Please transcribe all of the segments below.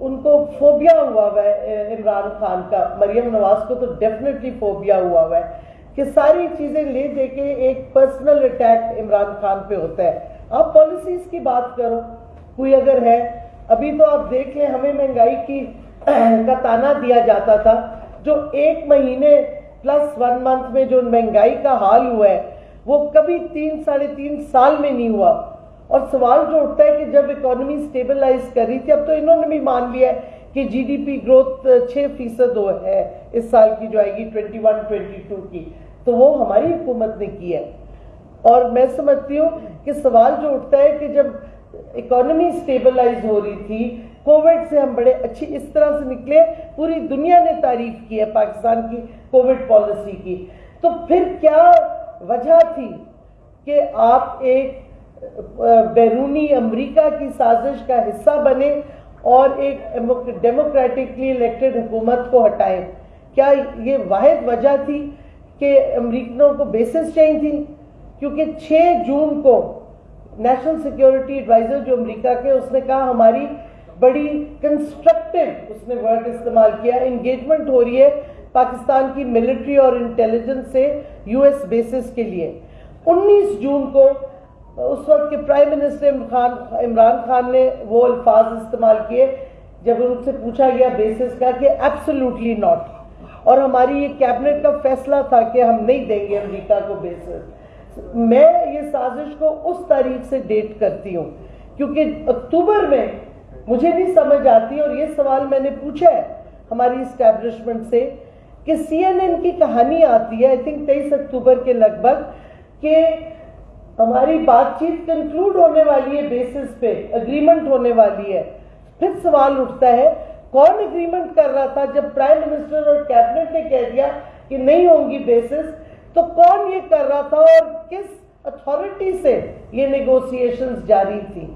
ان کو فوبیا ہوا ہوا ہے عمران خان کا. مریم نواز کو تو ڈیفینیٹلی فوبیا ہوا ہوا ہے کہ ساری چیزیں لے دے کے ایک پرسنل اٹیک عمران خان پہ ہوتا ہے. آپ پالیسیز کی بات کرو کوئی اگر ہے. ابھی تو آپ دیکھ لیں ہمیں مہنگائی کی کا تانا دیا جاتا تھا, جو 1 مہینے پلس 1 منتھ میں جو مہنگائی کا حال ہوا ہے وہ کبھی 3-3.5 سال میں نہیں ہوا. اور سوال جو اٹھتا ہے کہ جب اکانومی سٹیبلائز کر رہی تھی, اب تو انہوں نے بھی مان لیا ہے کہ جی ڈی پی گروتھ 6% ہے اس سال کی جو آئے گی 21-22 کی, تو وہ ہماری حکومت نے کی ہے. اور میں سمجھتی ہوں کہ سوال جو اٹھتا ہے کہ جب اکانومی سٹیبلائز ہو رہی تھی, کووڈ سے ہم بڑے اچھی اس طرح سے نکلے, پوری دنیا نے تعریف کی ہے پاکستان کی کووڈ پالیسی کی, تو پھر کیا وجہ تھی کہ آپ ایک بیرونی امریکہ کی سازش کا حصہ بنے اور ایک ڈیموکریٹکلی الیکٹڈ حکومت کو ہٹائیں؟ کیا یہ واحد وجہ تھی کہ امریکنوں کو بیسز چاہیے تھی؟ کیونکہ 6 جون کو نیشنل سیکیورٹی ایڈوائزر جو امریکہ کے, اس نے کہا ہماری بڑی کنسٹرکٹیو, اس نے ورڈ استعمال کیا, انگیجمنٹ ہو رہی ہے پاکستان کی ملٹری اور انٹیلیجنس سے یو ایس بیسز کے لیے. 19 جون کو اس وقت کے پرائم منسٹر عمران خان نے وہ الفاظ استعمال کیے جب ان سے پوچھا گیا بیسز کا کہ ایبسولوٹلی ناٹ, اور ہماری یہ کیبنٹ کا فیصلہ تھا کہ ہم نہیں دیں گے امریکہ کو بیسز. میں یہ سازش کو اس تاریخ سے ڈیٹ کرتی ہوں کیونکہ اکتوبر میں مجھے نہیں سمجھ آتی, اور یہ سوال میں نے پوچھا ہے ہماری اسٹیبلشمنٹ سے کہ سی این این کی کہانی آتی ہے آئی تھنک 23 اکتوبر کے لگ بھگ کہ ہماری بات چیت کنکلوڈ ہونے والی ہے بیسس پہ, اگریمنٹ ہونے والی ہے. پھر سوال اٹھتا ہے کون اگریمنٹ کر رہا تھا جب پرائم منسٹر اور کیبنٹ نے کہہ دیا کہ نہیں ہوں گی بیسس, تو کون یہ کر رہا تھا اور کس اتھارٹی سے یہ نیگوسیشنز جاری تھی؟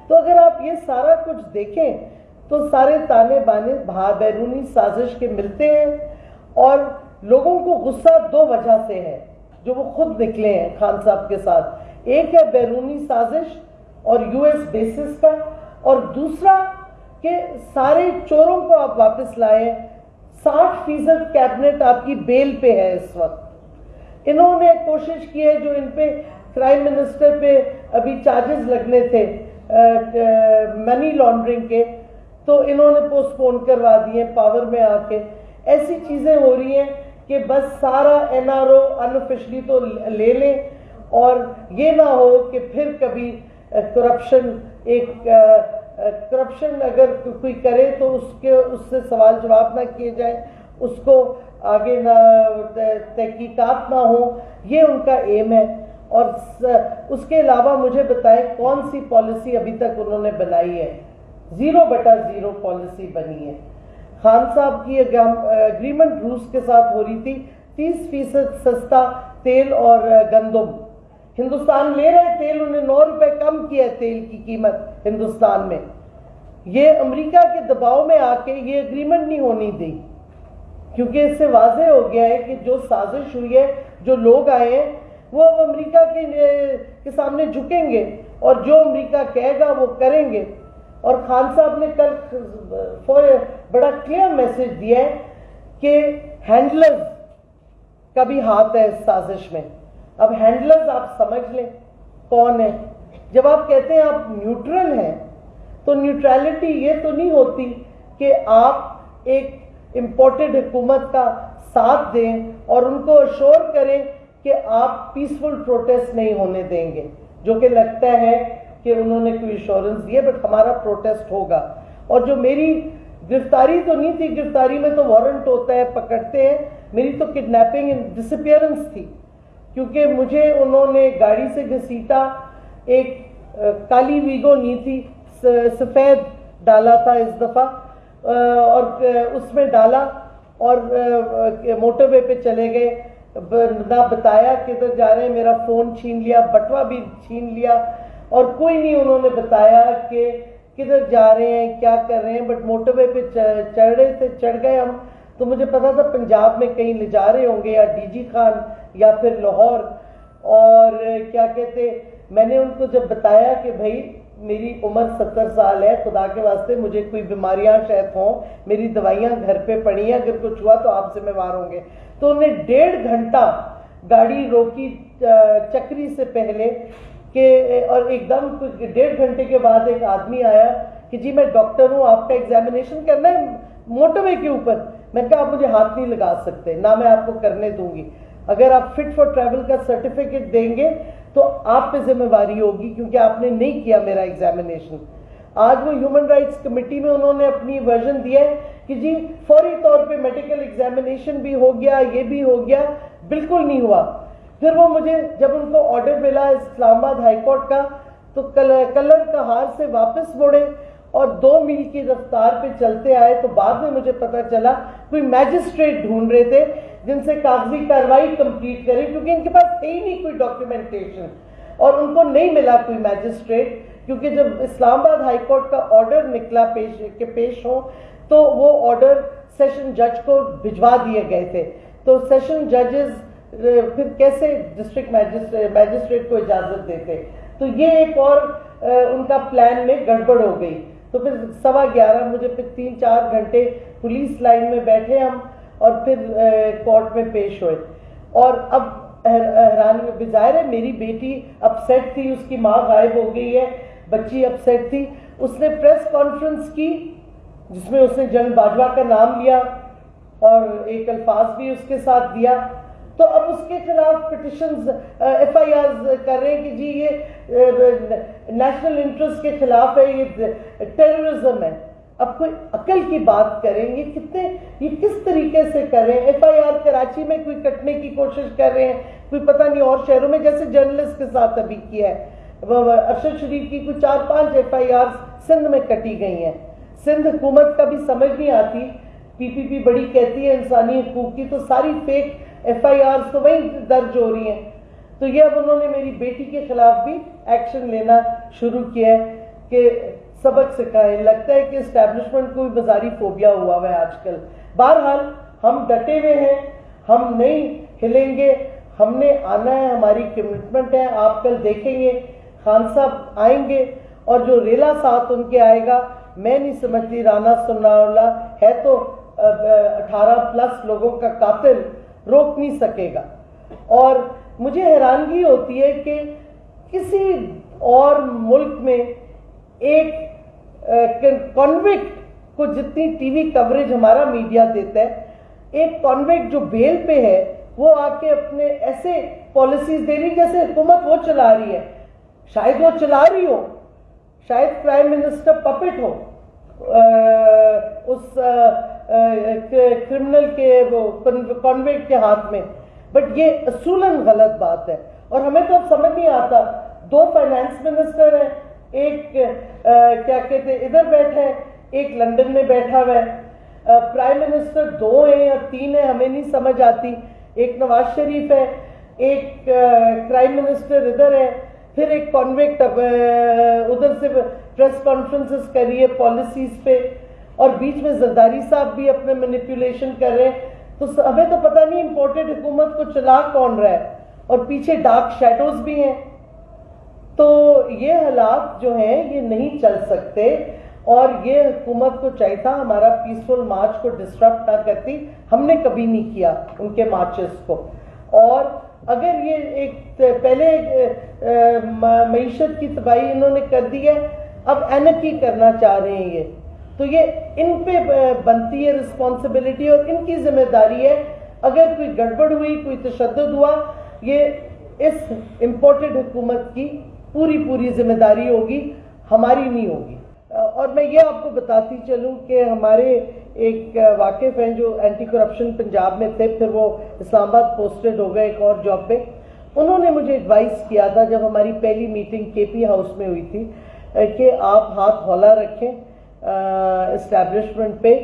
تو اگر آپ یہ سارا کچھ دیکھیں تو سارے تانے بانے بیرونی سازش کے ملتے ہیں, اور لوگوں کو غصہ 2 وجہ سے ہے جو وہ خود نکلے ہیں خان صاحب کے ساتھ. ایک ہے بیرونی سازش اور یو ایس بیسز کا, اور دوسرا کہ سارے چوروں کو آپ واپس لائیں. 60% کیبنٹ آپ کی بیل پہ ہے اس وقت. انہوں نے کوشش کی ہے جو ان پہ پرائم منسٹر پہ ابھی چارجز لگنے تھے منی لانڈرنگ کے, تو انہوں نے پوسٹ پون کروا دیے پاور میں آ کے. ایسی چیزیں ہو رہی ہیں کہ بس سارا این آر او انآفیشلی تو لے لیں, اور یہ نہ ہو کہ پھر کبھی کرپشن اگر کوئی کرے تو اس سے سوال جواب نہ کیے جائیں, اس کو آگے نہ تحقیقات نہ ہو, یہ ان کا ایم ہے. اور اس کے علاوہ مجھے بتائیں کون سی پالیسی ابھی تک انہوں نے بنائی ہے؟ 0/0 پالیسی بنی ہے. خان صاحب کی اگریمنٹ روس کے ساتھ ہو رہی تھی 30% سستا تیل اور گندم. ہندوستان لے رہے تیل, انہیں 9 روپے کم کیا ہے تیل کی قیمت ہندوستان میں. یہ امریکہ کے دباؤ میں آ کے یہ اگریمنٹ نہیں ہونی دی, کیونکہ اس سے واضح ہو گیا ہے کہ جو سازش ہوئی ہے, جو لوگ آئے ہیں وہ امریکہ کے سامنے جھکیں گے, اور جو امریکہ کہے گا وہ کریں گے. اور خان صاحب نے کل بڑا کلیئر میسج دیا ہے کہ ہینڈلرز کا بھی ہاتھ ہے اس سازش میں. اب ہینڈلرز آپ سمجھ لیں کون ہے. جب آپ کہتے ہیں آپ نیوٹرل ہیں, تو نیوٹرلٹی یہ تو نہیں ہوتی کہ آپ ایک امپورٹڈ حکومت کا ساتھ دیں اور ان کو اشور کریں کہ آپ پیسفل پروٹیسٹ نہیں ہونے دیں گے, جو کہ لگتا ہے کہ انہوں نے کوئی ایشورنس دی ہے, بٹ ہمارا پروٹیسٹ ہوگا. اور جو میری گرفتاری تو نہیں تھی, گرفتاری میں تو وارنٹ ہوتا ہے, پکڑتے ہیں. میری تو کڈنیپنگ اینڈ ڈسپیئرنس تھی, کیونکہ مجھے انہوں نے گاڑی سے گھسیٹا, ایک کالی ویگو نہیں تھی, سفید ڈالا تھا اس دفعہ, اور اس میں ڈالا اور موٹر وے پہ چلے گئے, نہ بتایا کدھر جا رہے ہیں, میرا فون چھین لیا, بٹوا بھی چھین لیا, اور کوئی نہیں انہوں نے بتایا کہ کدھر جا رہے ہیں کیا کر رہے ہیں. بٹ موٹر وے پہ چڑھ رہے تھے, چڑھ گئے ہم, تو مجھے پتا تھا پنجاب میں کہیں لے جا رہے ہوں گے, یا ڈی جی خان یا پھر لاہور. اور کیا کہتے, میں نے ان کو جب بتایا کہ بھائی میری عمر 70 سال ہے, خدا کے واسطے مجھے کوئی بیماریاں شاید ہوں, میری دوائیاں گھر پہ پڑی ہیں, اگر کچھ ہوا تو آپ ذمہ وار ہوں گے. تو انہیں 1.5 گھنٹہ گاڑی روکی چکری سے پہلے کہ, اور ایک دم 1.5 گھنٹے کے بعد ایک آدمی آیا کہ جی میں ڈاکٹر ہوں, آپ کا ایگزامینیشن کرنا ہے موٹر وے کے اوپر. میں کہا آپ مجھے ہاتھ نہیں لگا سکتے, نہ میں آپ کو کرنے دوں گی. اگر آپ فٹ فار ٹریول کا سرٹیفکیٹ دیں گے تو آپ پہ ذمہ داری ہوگی, کیونکہ آپ نے نہیں کیا میرا ایگزامینیشن. آج وہ ہیومن رائٹس کمیٹی میں انہوں نے اپنی ورژن دیا ہے کہ جی فوری طور پہ میڈیکل ایگزامینیشن بھی ہو گیا, یہ بھی ہو گیا. بالکل نہیں ہوا. پھر وہ مجھے جب ان کو آرڈر ملا اسلام آباد ہائی کورٹ کا, تو کلر کہار سے واپس مڑے اور 2 میل کی رفتار پہ چلتے آئے. تو بعد میں مجھے پتا چلا کوئی میجسٹریٹ ڈھونڈ رہے تھے جن سے کاغذی کارروائی کمپلیٹ کرے, کیونکہ ان کے پاس تھی ہی نہیں کوئی ڈاکیومنٹیشن, اور ان کو نہیں ملا کوئی میجسٹریٹ. کیونکہ جب اسلام آباد ہائی کورٹ کا آرڈر نکلا پیش ہو, تو وہ آرڈر سیشن جج کو بھجوا دیے گئے تھے. تو سیشن ججز پھر کیسے ڈسٹرکٹ میجسٹریٹ کو اجازت دیتے. تو یہ ایک اور ان کا پلان میں گڑبڑ ہو گئی. تو پھر 11:15 مجھے پھر 3-4 گھنٹے پولیس لائن میں بیٹھے ہم, اور پھر کورٹ میں پیش ہوئے. اور اب حیران بظاہر ہے میری بیٹی اپسیٹ تھی, اس کی ماں غائب ہو گئی ہے, بچی اپسیٹ تھی. اس نے پریس کانفرنس کی جس میں اس نے جنرل باجوہ کا نام لیا اور ایک الفاظ بھی اس کے ساتھ دیا. تو اب اس کے خلاف پٹیشنز FIRs کر رہے ہیں کہ جی یہ نیشنل انٹرسٹ کے خلاف ہے, یہ ٹیررزم ہے. اب کوئی عقل کی بات کریں گے, یہ کس طریقے سے کر رہے ہیں. FIR کراچی میں کوئی کٹنے کی کوشش کر رہے ہیں, کوئی پتہ نہیں اور شہروں میں, جیسے جرنلسٹ کے ساتھ ابھی کیا ہے. ارشد شریف کی کوئی 4-5 FIRs سندھ میں کٹی گئی ہیں. سندھ حکومت کا بھی سمجھ نہیں آتی, PPP بڑی کہتی ہے انسانی حقوق کی, تو ساری فیک FIRs تو وہیں درج ہو رہی ہیں. تو یہ اب انہوں نے میری بیٹی کے خلاف بھی ایکشن لینا شروع کیا ہے کہ سبق سکھائیں. لگتا ہے کہ اسٹیبلشمنٹ کو بھی بازاری فوبیا ہوا ہے آج کل. بہرحال ہم ڈٹے ہوئے ہیں, ہم نہیں ہلیں گے, ہم نے آنا ہے, ہماری کمٹمنٹ ہے. آپ کل دیکھیں گے خان صاحب آئیں گے, اور جو ریلا ساتھ ان کے آئے گا, میں نہیں سمجھتی رانا ثناء اللہ ہے تو 18+ لوگوں کا قاتل, روک نہیں سکے گا. اور مجھے حیرانگی ہوتی ہے کہ کسی اور ملک میں ایک کانوکٹ کو جتنی ٹی وی کوریج ہمارا میڈیا دیتا ہے, ایک کانوکٹ جو بیل پہ ہے وہ آ کے اپنے ایسے پالیسیز دے رہی جیسے حکومت وہ چلا رہی ہے. شاید وہ چلا رہی ہو, شاید پرائم منسٹر پپٹ ہو اس کرمنل کے کانوکٹ کے ہاتھ میں, بٹ یہ اصولاً غلط بات ہے. اور ہمیں تو اب سمجھ نہیں آتا, 2 فائنانس منسٹر ہیں, ایک کیا کہتے ادھر بیٹھا ہے, ایک لندن میں بیٹھا ہوا ہے. پرائم منسٹر 2 ہیں یا 3 ہیں, ہمیں نہیں سمجھ آتی. ایک نواز شریف ہے, ایک پرائم منسٹر ادھر ہے, پھر ایک کانوکٹ ادھر سے پریس کانفرنسز کر رہی ہے پالیسیز پہ, اور بیچ میں زرداری صاحب بھی اپنے مینیپولیشن کر رہے ہیں. تو ہمیں تو پتہ نہیں امپورٹڈ حکومت کو چلا کون رہا ہے, اور پیچھے ڈارک شیڈوز بھی ہیں. تو یہ حالات جو ہیں یہ نہیں چل سکتے, اور یہ حکومت کو چاہیے تھا ہمارا پیسفل مارچ کو ڈسٹربٹ نہ کرتی. ہم نے کبھی نہیں کیا ان کے مارچز کو. اور اگر یہ ایک پہلے معیشت کی تباہی انہوں نے کر دی ہے, اب اینکی کرنا چاہ رہے ہیں یہ, تو یہ ان پہ بنتی ہے رسپانسبلٹی, اور ان کی ذمہ داری ہے. اگر کوئی گڑبڑ ہوئی, کوئی تشدد ہوا, یہ اس امپورٹڈ حکومت کی پوری ذمہ داری ہوگی, ہماری نہیں ہوگی. اور میں یہ آپ کو بتاتی چلوں کہ ہمارے ایک واقف ہیں جو اینٹی کرپشن پنجاب میں تھے, پھر وہ اسلام آباد پوسٹڈ ہو گئے ایک اور جاب پہ. انہوں نے مجھے ایڈوائز کیا تھا جب ہماری پہلی میٹنگ KP ہاؤس میں ہوئی تھی کہ آپ ہاتھ ہولا رکھیں اسٹیبلشمنٹ پہ,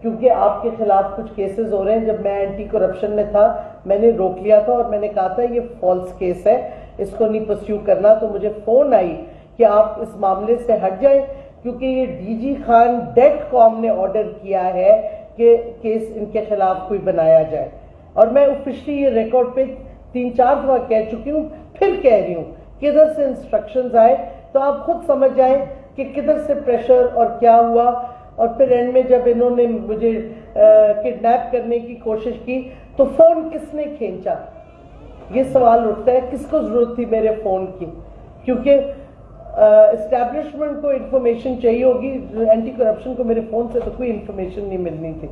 کیونکہ آپ کے خلاف کچھ کیسز ہو رہے ہیں. جب میں اینٹی کرپشن میں تھا میں نے روک لیا تھا, اور میں نے کہا تھا یہ فالس کیس ہے, اس کو نہیں پرسیو کرنا. تو مجھے فون آئی کہ آپ اس معاملے سے ہٹ جائیں, کیونکہ یہ DG خان DETCOM نے آرڈر کیا ہے کہ کیس ان کے خلاف کوئی بنایا جائے. اور میں آفیشلی یہ ریکارڈ پہ 3-4 دفعہ کہہ چکی ہوں, پھر کہہ رہی ہوں کہ ادھر سے انسٹرکشنز آئے تو آپ خود سمجھ جائیں کہ کدھر سے پریشر اور کیا ہوا. اور پھر اینڈ میں جب انہوں نے مجھے کڈنیپ کرنے کی کوشش کی تو فون کس نے کھینچا, یہ سوال اٹھتا ہے. کس کو ضرورت تھی میرے فون کی؟ کیونکہ اسٹیبلشمنٹ کو انفارمیشن چاہیے ہوگی, اینٹی کرپشن کو میرے فون سے تو کوئی انفارمیشن نہیں ملنی تھی.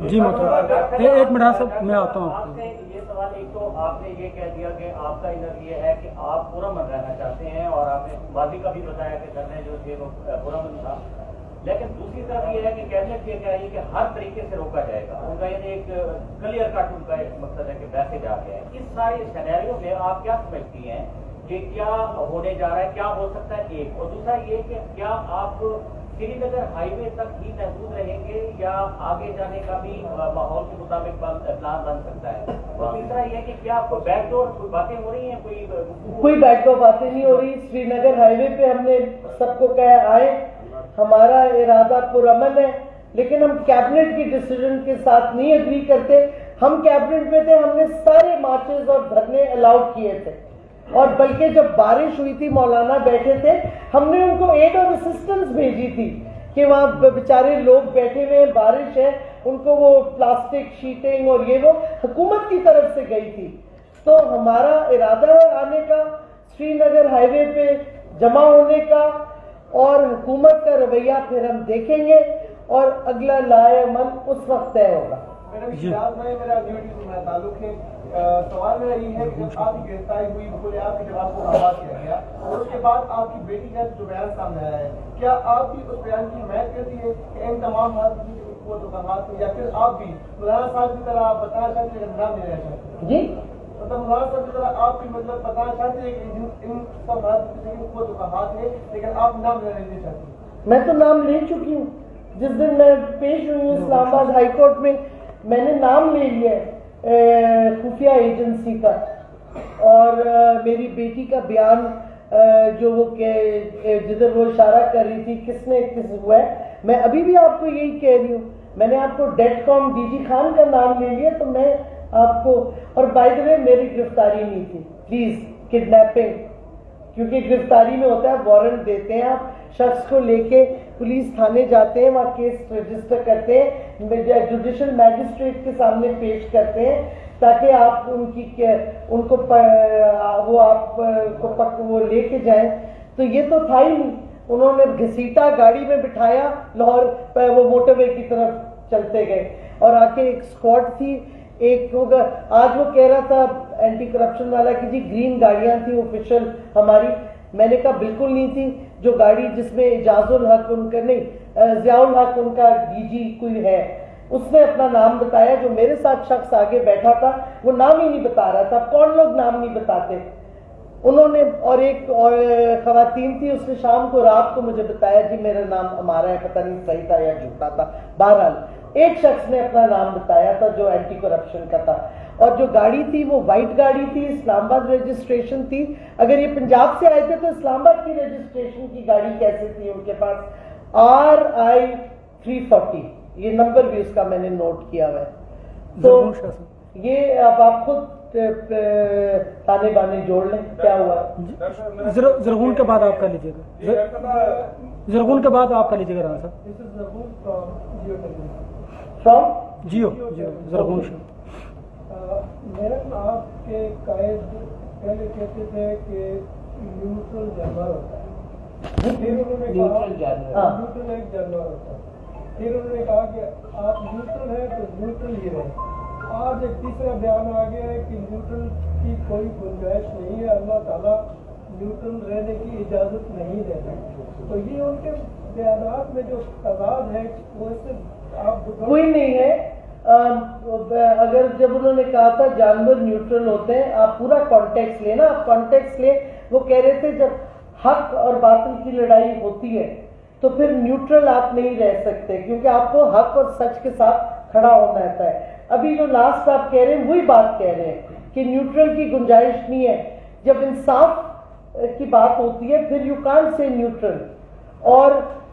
جی محترم ایک منٹ صاحب میں آتا ہوں. آپ سے یہ سوال, ایک تو آپ نے یہ کہہ دیا کہ آپ کا ادھر یہ ہے کہ آپ پرامن رہنا چاہتے ہیں, اور آپ نے ماضی کا بھی بتایا کہ دھرنے جو تھے وہ پرامن تھا, لیکن دوسری طرف یہ ہے کہ کیبنٹ یہ کہہ رہی ہے کہ ہر طریقے سے روکا جائے گا. ان کا یعنی ایک کلیئر کٹ ان کا ایک مقصد ہے کہ میسج آ گیا ہے. اس سارے سینیریو میں آپ کیا سمجھتی ہیں کہ کیا ہونے جا رہا ہے, کیا ہو سکتا ہے ایک, اور دوسرا یہ کہ کیا آپ سری نگر ہائی وے تک ہی محدود رہیں گے یا آگے جانے کا بھی ماحول کے مطابق پلان بن سکتا ہے, اور تیسرا یہ کہ کیا بیک ڈور باتیں ہو رہی ہیں؟ کوئی بیک ڈور باتیں نہیں ہو رہی. سری نگر ہائی وے پہ ہم نے سب کو کہا آئے, ہمارا ارادہ پرامن ہے, لیکن ہم کیبنٹ کی ڈیسیژن کے ساتھ نہیں اگری کرتے. ہم کیبنٹ میں تھے, ہم نے سارے مارچز اور دھرنے الاؤڈ کیے تھے, اور بلکہ جب بارش ہوئی تھی مولانا بیٹھے تھے, ہم نے ان کو ایڈ اور اسسٹنس بھیجی تھی کہ وہاں بیچارے لوگ بیٹھے ہوئے, بارش ہے, ان کو وہ پلاسٹک شیٹنگ اور یہ وہ حکومت کی طرف سے گئی تھی. تو ہمارا ارادہ ہے آنے کا, سری نگر ہائی وے پہ جمع ہونے کا, اور حکومت کا رویہ پھر ہم دیکھیں گے, اور اگلا لائے عمل اس وقت طے ہوگا. میرا تعلق ہے, سوال میرا یہ ہے کہ آپ کی گرفتاری ہوئی, بولے آپ کے جواب کو آباد کیا گیا, اور اس کے بعد آپ کی بیٹی کا جو بیان سامنے آیا ہے, کیا آپ بھی اس بیان کی حمایت کرتی ہے کہ ان تمام حالات, یا پھر آپ بھی مولانا صاحب کی طرح آپ بتانا چاہتے ہیں نام نہیں لینا چاہتے؟ جی مطلب مولانا صاحب کی طرح آپ بھی مطلب بتانا چاہتے ہیں کہ ان سب حالات ہے, لیکن آپ نام لینا نہیں چاہتے؟ میں تو نام لے چکی ہوں. جس دن میں پیش ہوئی ہوں اسلام آباد ہائی کورٹ میں نے نام لے لیا خفیہ ایجنسی کا, اور میری بیٹی کا بیان جو وہ جدھر وہ اشارہ کر رہی تھی کس نے کس ہوا ہے, میں ابھی بھی آپ کو یہی کہہ رہی ہوں. میں نے آپ کو ڈیٹ کام ڈی جی خان کا نام لے لیا, تو میں آپ کو, اور بائی دا وے میری گرفتاری نہیں تھی, پلیز کڈنیپنگ, کیونکہ گرفتاری میں ہوتا ہے وارنٹ دیتے ہیں, آپ شخص کو لے کے پولیس تھانے جاتے ہیں, وہاں کیس رجسٹر کرتے ہیں, جوڈیشل میجسٹریٹ کے سامنے پیش کرتے ہیں تاکہ آپ ان کو وہ آپ کو وہ لے کے جائیں. تو یہ تو تھا ہی نہیں, انہوں نے گھسیٹا, گاڑی میں بٹھایا, لاہور وہ موٹر وے کی طرف چلتے گئے, اور آ کے ایک اسکواڈ تھی, ایک ہوگا آج وہ کہہ رہا تھا اینٹی کرپشن والا کہ جی گرین گاڑیاں تھیں آفیشل ہماری. میں نے کہا بالکل نہیں تھی. جو گاڑی جس میں اعجاز الحق ان کا نہیں, ضیاء الحق ان کا ڈی جی کوئی ہے, اس نے اپنا نام بتایا. جو میرے ساتھ شخص آگے بیٹھا تھا وہ نام ہی نہیں بتا رہا تھا. کون لوگ نام نہیں بتاتے؟ انہوں نے, اور ایک اور خواتین تھی, اس نے شام کو رات کو مجھے بتایا جی میرا نام ہمارا ہے, پتہ نہیں صحیح تھا یا جھوٹا تھا. بہرحال ایک شخص نے اپنا نام بتایا تھا جو اینٹی کرپشن کا تھا, اور جو گاڑی تھی وہ وائٹ گاڑی تھی, اسلام آباد رجسٹریشن تھی. اگر یہ پنجاب سے آئے تھے تو اسلام آباد کی رجسٹریشن کی گاڑی کیسے تھی ان کے پاس؟ RI 340, یہ نمبر بھی اس کا میں نے نوٹ کیا ہوا ہے. تو یہ اب آپ خود تانے بانے جوڑ لیں کیا ہوا. زرغون کے بعد آپ کر لیجیے گا, زرغون کے بعد آپ کر لیجیے گا رانا صاحب. فرام جیو زرغون. میرا آپ کے قائد پہلے کہتے تھے کہ نیوٹرل جانور ہوتا ہے, پھر انہوں نے کہا نیوٹرل ایک جانور ہوتا ہے, پھر انہوں نے کہا کہ آپ نیوٹرل ہیں تو نیوٹرل ہی رہیں. آج ایک تیسرا بیان آ گیا ہے کہ نیوٹرل کی کوئی گنجائش نہیں ہے, اللہ تعالیٰ نیوٹرل رہنے کی اجازت نہیں دیتا. تو یہ ان کے بیانات میں جو تضاد ہے وہ اس سے آپ کوئی نہیں ہے. اگر جب انہوں نے کہا تھا جانور نیوٹرل ہوتے ہیں, آپ پورا کانٹیکس لیں نا, آپ کانٹیکس لیں. وہ کہہ رہے تھے جب حق اور باطل کی لڑائی ہوتی ہے تو پھر نیوٹرل آپ نہیں رہ سکتے, کیونکہ آپ کو حق اور سچ کے ساتھ کھڑا ہونا رہتا ہے. ابھی جو لاسٹ آپ کہہ رہے ہیں وہی بات کہہ رہے ہیں کہ نیوٹرل کی گنجائش نہیں ہے. جب انصاف کی بات ہوتی ہے پھر یو کانٹ سے نیوٹرل. اور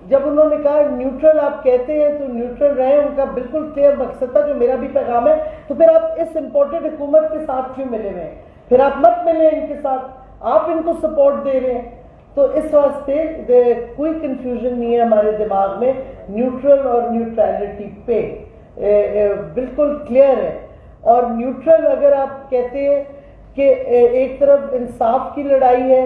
جب انہوں نے کہا نیوٹرل آپ کہتے ہیں تو نیوٹرل رہیں, ان کا بالکل کلیئر مقصد تھا جو میرا بھی پیغام ہے. تو پھر آپ اس امپورٹنٹ حکومت کے ساتھ کیوں ملے ہوئے ہیں؟ پھر آپ مت ملیں ان کے ساتھ, آپ ان کو سپورٹ دے رہے ہیں. تو اس واسطے کوئی کنفیوژن نہیں ہے ہمارے دماغ میں، نیوٹرل اور نیوٹرلٹی پہ بالکل کلیئر ہے. اور نیوٹرل اگر آپ کہتے ہیں کہ ایک طرف انصاف کی لڑائی ہے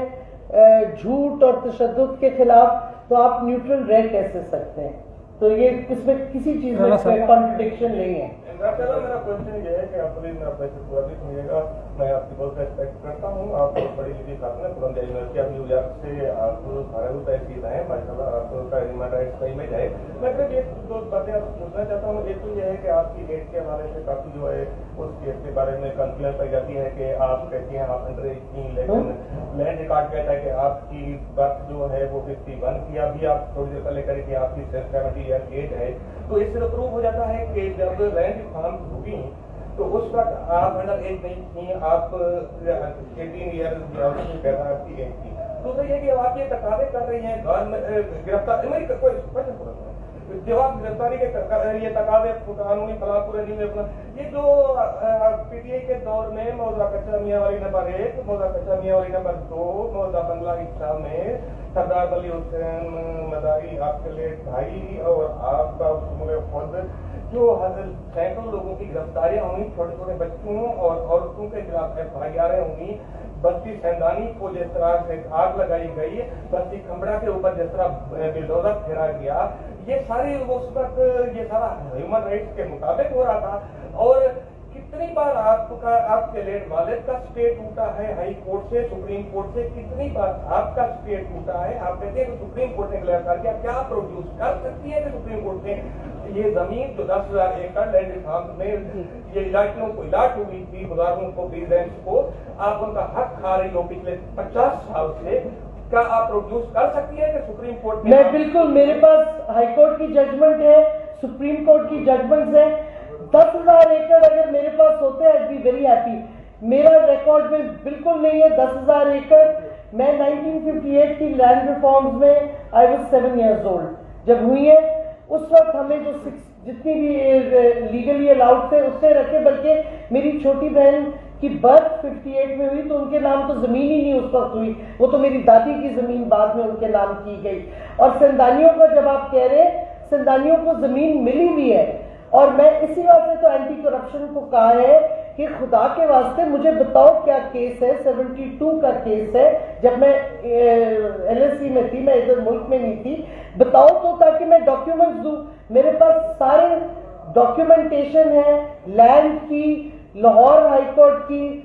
جھوٹ اور تشدد کے خلاف، تو آپ نیوٹرل رہ کیسے سکتے ہیں؟ تو یہ اس میں کسی چیز میں کانٹرڈکشن نہیں ہے. میرا کوشچن یہ ہے کہ آپ پلیز میرا کوشچن پورا بھی سنیے گا. میں آپ کی بہت ریسپیکٹ کرتا ہوں، آپ بہت بڑی لکھی خاتون ہیں، Columbia University of New York سے آپ فارغ تحصیل ہیں، ماشاء اللہ آپ کا ہیومن رائٹس کا امیج ہے. میں صرف یہ دو باتیں آپ پوچھنا چاہتا ہوں. ایک تو یہ ہے کہ آپ کی ایج کے حوالے سے کافی جو ہے اس کیس کے بارے میں کنفلنس پائی جاتی ہے کہ آپ کہتی ہیں آپ انڈر ایج تھیں، لیکن لینڈ ریکارڈ کہتا ہے کہ آپ کی برتھ جو ہے وہ 51 کی، ابھی آپ تھوڑی دیر پہلے کریں کہ آپ کی 70 ایئر ایج ہے. تو اس سے پروو ہو جاتا ہے کہ جب لینڈ ریفارم ہوئی تو اس وقت آپ انڈر ایج نہیں تھیں، آپ 18 ایئر پیدا کی ایج تھی. دوسرا یہ کہ آپ یہ تقاضے کر رہی ہیں گرفتار جب آپ گرفتاری کے یہ تقاضے قانونی فلاح پورے نہیں ہوئے. یہ جو پی ٹی آئی کے دور میں موضوع کچا میاں والی نمبر 1، موضوع کچا میاں والی نمبر 2، موضوع بنگلہ حصہ میں سردار ولی حسین مداری آپ کے لیے بھائی اور آپ کا خود جو سینکڑوں لوگوں کی گرفتاریاں ہوئی، چھوٹے چھوٹے بچوں اور عورتوں کے خلاف FIR ہوئی. بستی سیندانی کو جس طرح سے آگ لگائی گئی، بستی کھمبڑا کے اوپر جس طرح بلڈوزر پھیرا گیا، یہ ساری اس وقت یہ سارا ہیومن رائٹس کے مطابق ہو رہا تھا. اور کتنی بار آپ کے لیٹ والد کا اسٹے ٹوٹا ہے ہائی کورٹ سے، سپریم کورٹ سے، کتنی بار آپ کا اسٹے ٹوٹا ہے. آپ کہتے ہیں کہ سپریم کورٹ نے کلیئر کیا، کیا پروڈیوس کر سکتی ہے کہ سپریم کورٹ نے یہ زمین جو 10,000 ایکڑ لینڈ ریفارم میں یہ علاقوں کو الاٹ ہوئی تھی، مظاہروں کو، پریزیڈنٹس کو، آپ ان کا حق کھا رہی ہو پچھلے 50 سال سے، کیا آپ پروڈیوس کر سکتی ہے کہ سپریم کورٹ میں بالکل، میرے پاس ہائی کورٹ کی ججمنٹ ہے، سپریم کورٹ کی ججمنٹس ہیں. 10,000 ایکڑ اگر میرے پاس ہوتے ہیں I'd be very happy. میرا ریکارڈ میں بالکل نہیں ہے 10,000 ایکڑ. میں 1958 کی لینڈ ریفارمز میں I was 7 years old جب ہوئی ہے. اس وقت ہمیں جو جتنی بھی لیگلی الاؤڈ تھے اس سے رکھے، بلکہ میری چھوٹی بہن کی برتھ 58 میں ہوئی تو ان کے نام تو زمین ہی نہیں اس وقت ہوئی، وہ تو میری دادی کی زمین بعد میں ان کے نام کی گئی. اور سندانیوں کا جب آپ کہہ رہے ہیں، سندانیوں کو زمین ملی ہوئی ہے. اور میں اسی واسطے تو اینٹی کرپشن کو کہا ہے کہ خدا کے واسطے مجھے بتاؤ کیا کیس ہے. 72 کا کیس ہے، جب میں LSE میں تھی، میں ادھر ملک میں نہیں تھی. بتاؤ تو تاکہ میں ڈاکیومنٹس دوں. میرے پاس سارے ڈاکیومنٹیشن ہے، لینڈ کی، لاہور ہائی کورٹ کی،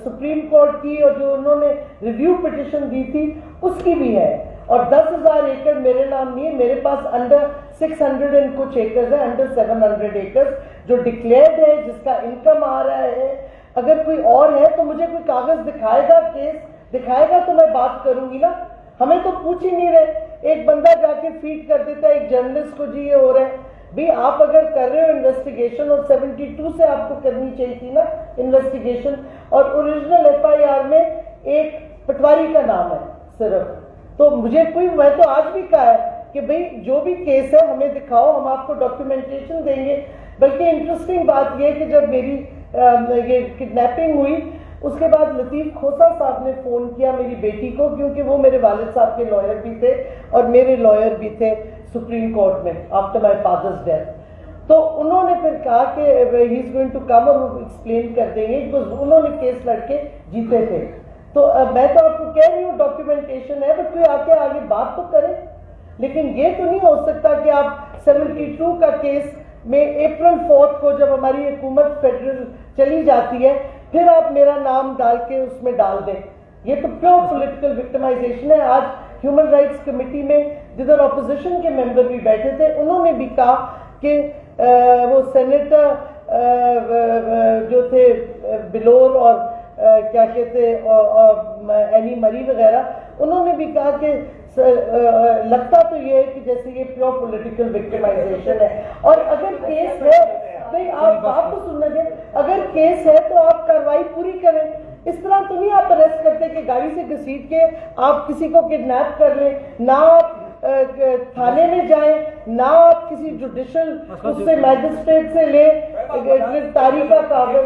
سپریم کورٹ کی، اور جو انہوں نے ریویو پٹیشن دی تھی اس کی بھی ہے. اور 10,000 ایکڑ میرے نام نہیں ہے، میرے پاس انڈر 600 اینڈ کچھ ایکرز ہے، انڈر 700 ایکرز جو ڈکلیئرڈ ہے، جس کا انکم آ رہا ہے. اگر کوئی اور ہے تو مجھے کوئی کاغذ دکھائے گا، کیس دکھائے گا تو میں بات کروں گی نا. ہمیں تو پوچھ ہی نہیں رہے. ایک بندہ جا کے فیڈ کر دیتا ہے ایک جرنلسٹ کو، جی یہ ہو رہا ہے. بھی آپ اگر کر رہے ہو انویسٹیگیشن، اور 72 سے آپ کو کرنی چاہیے تھی نا انویسٹیگیشن. اور اوریجنل FIR میں ایک پٹواری کا نام ہے صرف. تو مجھے میں تو آج بھی کہا ہے کہ بھئی جو بھی کیس ہے ہمیں دکھاؤ، ہم آپ کو ڈاکیومنٹیشن دیں گے. بلکہ انٹرسٹنگ بات یہ کہ جب میری یہ کڈنیپنگ ہوئی اس کے بعد لطیف کھوسا صاحب نے فون کیا میری بیٹی کو، کیونکہ وہ میرے والد صاحب کے لائر بھی تھے اور میرے لائر بھی تھے سپریم کورٹ میں آفٹر مائی فادرز ڈیتھ. تو انہوں نے پھر کہا کہ ہی از گوئنگ ٹو کم اور وہ ایکسپلین کر دیں گے، بیکاز انہوں نے کیس لڑ کے جیتے تھے. تو میں تو آپ کو کہہ رہی ہوں ڈاکیومنٹیشن ہے، بٹ کوئی آ کے آگے بات تو کرے. لیکن یہ تو نہیں ہو سکتا کہ آپ 72 کا کیس میں April 4 کو جب ہماری حکومت فیڈرل چلی جاتی ہے پھر آپ میرا نام ڈال کے اس میں ڈال دیں. یہ تو پیور پولیٹیکل وکٹمائزیشن ہے. آج ہیومن رائٹس کمیٹی میں جدھر اپوزیشن کے ممبر بھی بیٹھے تھے، انہوں نے بھی کہا کہ وہ سینیٹر جو تھے بلور اور کیا کہتے اینی مری وغیرہ، انہوں نے بھی کہا کہ لگتا تو یہ ہے کہ جیسے یہ پیور پولیٹیکل وکٹمائزیشن ہے. اور اگر کیس ہے بھائی آپ بات تو سننا دیں، اگر کیس ہے تو آپ کارروائی پوری کریں. اس طرح تو نہیں آپ اریسٹ کرتے کہ گاڑی سے گھسیٹ کے آپ کسی کو کڈنیپ کر لیں، نہ آپ تھانے میں جائیں، نہ آپ کسی جوڈیشل اس سے میجسٹریٹ سے لیں گرفتاری کا کاغذ.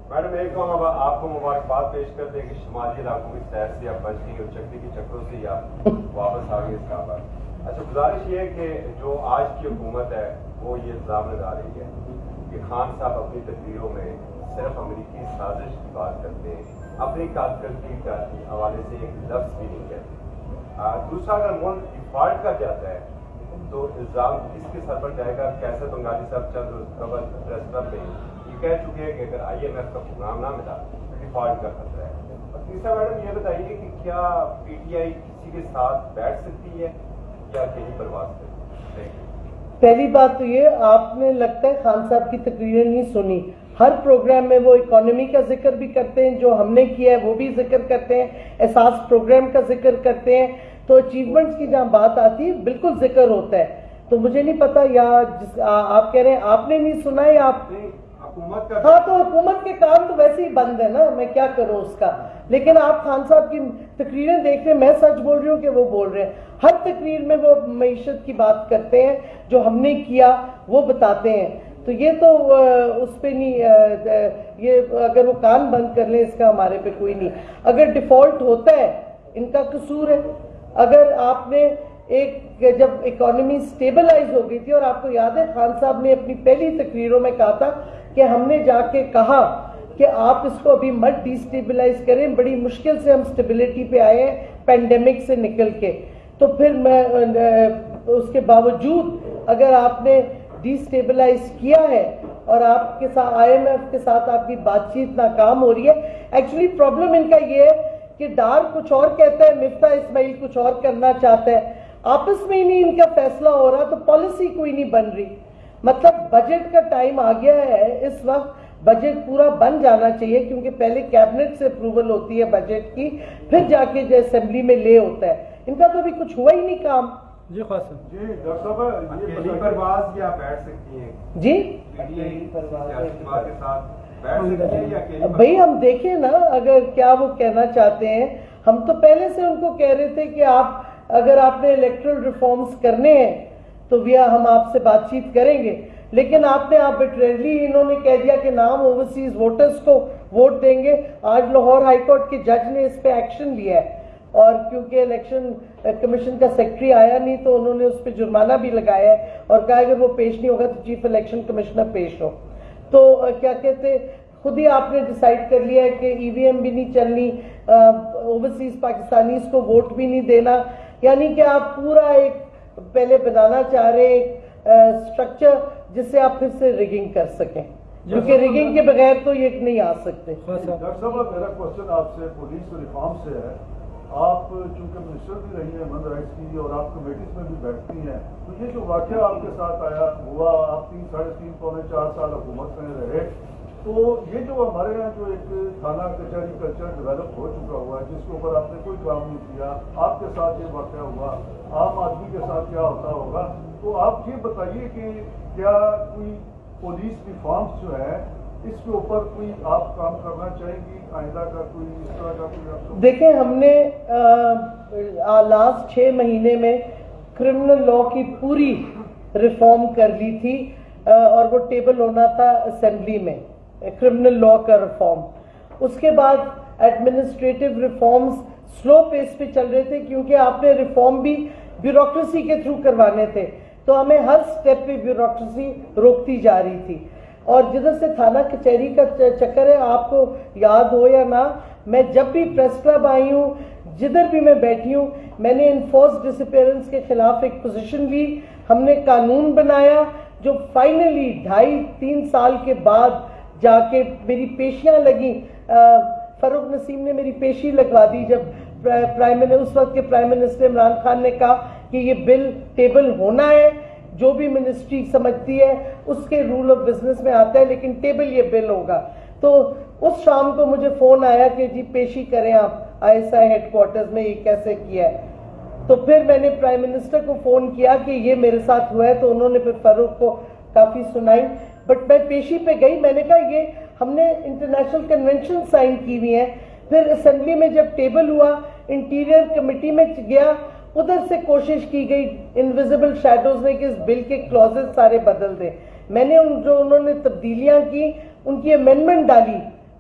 میڈم ایک ہم آپ کو مبارکباد پیش کرتے ہیں کہ شمالی علاقوں کی سیر سے آپ بچ گئی اور چکری کے چکروں سے ہی آپ واپس آ گئے اس کا پر. اچھا گزارش یہ ہے کہ جو آج کی حکومت ہے وہ یہ الزام لگا رہی ہے کہ خان صاحب اپنی تقریروں میں صرف امریکی سازش کی بات کرتے ہیں, اپنی کارکردگی کے حوالے سے ایک لفظ بھی نہیں کہتے. دوسرا اگر ملک ڈیفالٹ کر جاتا ہے تو الزام کس کے سر پر جائے گا؟ کیسے بنگالی صاحب چند روز پریس کلب میں یہ کہہ چکے ہیں کہ اگر IMF کا پروگرام نہ ملا تو ڈیفالٹ کا خطرہ ہے. اور تیسرا میڈم یہ بتائیے کہ کیا PTI کسی کے ساتھ بیٹھ سکتی ہے یا کہیں پرواز کرتی ہے؟ پہلی بات تو یہ آپ نے لگتا ہے خان صاحب کی تقریریں نہیں سنی. ہر پروگرام میں وہ اکانومی کا ذکر بھی کرتے ہیں, جو ہم نے کیا ہے وہ بھی ذکر کرتے ہیں, احساس پروگرام کا ذکر کرتے ہیں. تو اچیومنٹس کی جہاں بات آتی ہے بالکل ذکر ہوتا ہے. تو مجھے نہیں پتا یا آپ کہہ رہے ہیں آپ نے نہیں سنا ہے آپ. ہاں تو حکومت کے کام تو ویسے ہی بند ہے نا, میں کیا کروں اس کا. لیکن آپ خان صاحب کی تقریریں دیکھ رہے ہیں, میں سچ بول رہی ہوں کہ وہ بول رہے ہیں. ہر تقریر میں وہ معیشت کی بات کرتے ہیں, جو ہم نے کیا وہ بتاتے ہیں. تو یہ تو اس پہ نہیں, یہ اگر وہ کان بند کر لیں اس کا ہمارے پہ کوئی نہیں. اگر ڈیفالٹ ہوتا ہے ان کا قصور ہے. اگر آپ نے ایک جب اکانومی سٹیبلائز ہو گئی تھی, اور آپ کو یاد ہے خان صاحب نے اپنی پہلی تقریروں میں کہا تھا کہ ہم نے جا کے کہا کہ آپ اس کو ابھی مت ڈی سٹیبلائز کریں, بڑی مشکل سے ہم سٹیبلٹی پہ آئے ہیں پینڈیمک سے نکل کے. تو پھر میں اس کے باوجود اگر آپ نے ڈی سٹیبلائز کیا ہے اور آپ کے ساتھ IMF کے ساتھ آپ کی بات چیت ناکام ہو رہی ہے. ایکچولی پرابلم ان کا یہ ہے کہ ڈار کچھ اور کہتا ہے, مفتاح اسماعیل کچھ اور کرنا چاہتا ہے, آپس میں ہی نہیں ان کا فیصلہ ہو رہا, تو پالیسی کوئی نہیں بن رہی. مطلب بجٹ کا ٹائم آ گیا ہے اس وقت, بجٹ پورا بن جانا چاہیے کیونکہ پہلے کیبنٹ سے اپروول ہوتی ہے بجٹ کی, پھر جا کے جو اسمبلی میں لے ہوتا ہے. ان کا تو ابھی کچھ ہوا ہی نہیں کام. جی خاص جی ڈاکٹر صاحب یہ پرواز کیا بیٹھ سکتی ہیں جی کے ساتھ بھئی ہم دیکھیں نا اگر کیا وہ کہنا چاہتے ہیں. ہم تو پہلے سے ان کو کہہ رہے تھے کہ آپ اگر آپ نے الیکٹرل ریفارمز کرنے ہیں تو ہم آپ سے بات چیت کریں گے. لیکن آپ نے آربیٹریرلی انہوں نے کہہ دیا کہ نام اوورسیز ووٹرز کو ووٹ دیں گے. آج لاہور ہائی کورٹ کے جج نے اس پہ ایکشن لیا ہے, اور کیونکہ الیکشن کمیشن کا سیکرٹری آیا نہیں تو انہوں نے اس پہ جرمانہ بھی لگایا ہے اور کہا اگر وہ پیش نہیں ہوگا تو چیف الیکشن کمشنر پیش ہو. تو کیا کہتے خود ہی آپ نے ڈیسائیڈ کر لیا ہے کہ EVM بھی نہیں چلنی, اوورسیز پاکستانیز کو ووٹ بھی نہیں دینا. یعنی کہ آپ پورا ایک پہلے بنانا چاہ رہے ہیں ایک اسٹرکچر جس سے آپ پھر سے ریگنگ کر سکیں, کیونکہ ریگنگ کے بغیر تو یہ نہیں آ سکتے. ڈاکٹر صاحب میرا کوشچن آپ سے پولیس ریفارم سے ہے. آپ چونکہ منسٹر بھی رہی ہیں ہیومن رائٹس کی اور آپ کمیٹیز میں بھی بیٹھتی ہیں, تو یہ جو واقعہ آپ کے ساتھ آیا ہوا, آپ 3 ساڑھے 3 پونے 4 سال حکومت میں رہے, تو یہ جو ہمارے یہاں جو ایک تھانہ کچہری کلچر ڈیولپ ہو چکا ہوا ہے جس کے اوپر آپ نے کوئی کام نہیں کیا, آپ کے ساتھ یہ واقعہ ہوا, عام آدمی کے ساتھ کیا ہوتا ہوگا. تو آپ یہ بتائیے کہ کیا کوئی پولیس ریفارمز جو ہے اس کے اوپر کوئی آپ کام کرنا چاہیں گی آئندہ کا, کوئی اس طرح کا کوئی؟ دیکھیں ہم نے لاسٹ 6 مہینے میں کرمنل لا کی پوری ریفارم کر لی تھی, اور وہ ٹیبل ہونا تھا اسمبلی میں, کرمنل لا کا ریفارم. اس کے بعد ایڈمنسٹریٹو ریفارمز سلو پیس پہ چل رہے تھے کیونکہ آپ نے ریفارم بھی بیوروکریسی کے تھرو کروانے تھے, تو ہمیں ہر سٹیپ پہ بیوروکریسی روکتی جا رہی تھی. اور جدھر سے تھانہ کچہری کا چکر ہے, آپ کو یاد ہو یا نہ, میں جب بھی پریس کلب آئی ہوں, جدھر بھی میں بیٹھی ہوں, میں نے انفورس ڈسپیئرنس کے خلاف ایک پوزیشن لی. ہم نے قانون بنایا جو فائنلی 2.5-3 سال کے بعد جا کے میری پیشیاں لگیں. فاروق نسیم نے میری پیشی لگوا دی جب اس وقت کے پرائم منسٹر عمران خان نے کہا کہ یہ بل ٹیبل ہونا ہے, جو بھی منسٹری سمجھتی ہے اس کے رول آف بزنس میں آتا ہے, لیکن ٹیبل یہ بل ہوگا. تو اس شام کو مجھے فون آیا کہ جی پیشی کریں آپ ISI ہیڈ کوارٹرز میں, یہ کیسے کیا ہے. تو پھر میں نے پرائم منسٹر کو فون کیا کہ یہ میرے ساتھ ہوا ہے, تو انہوں نے پھر فاروق کو کافی سنائی. بٹ میں پیشی پہ گئی, میں نے کہا یہ ہم نے انٹرنیشنل کنونشن سائن کی ہوئی ہیں. پھر اسمبلی میں جب ٹیبل ہوا, انٹیریئر کمیٹی میں گیا, ادھر سے کوشش کی گئی انویزیبل شیڈوز نے کہ اس بل کے کلوزز سارے بدل دیں. میں نے جو انہوں نے تبدیلیاں کی ان کی امینڈمنٹ ڈالی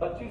25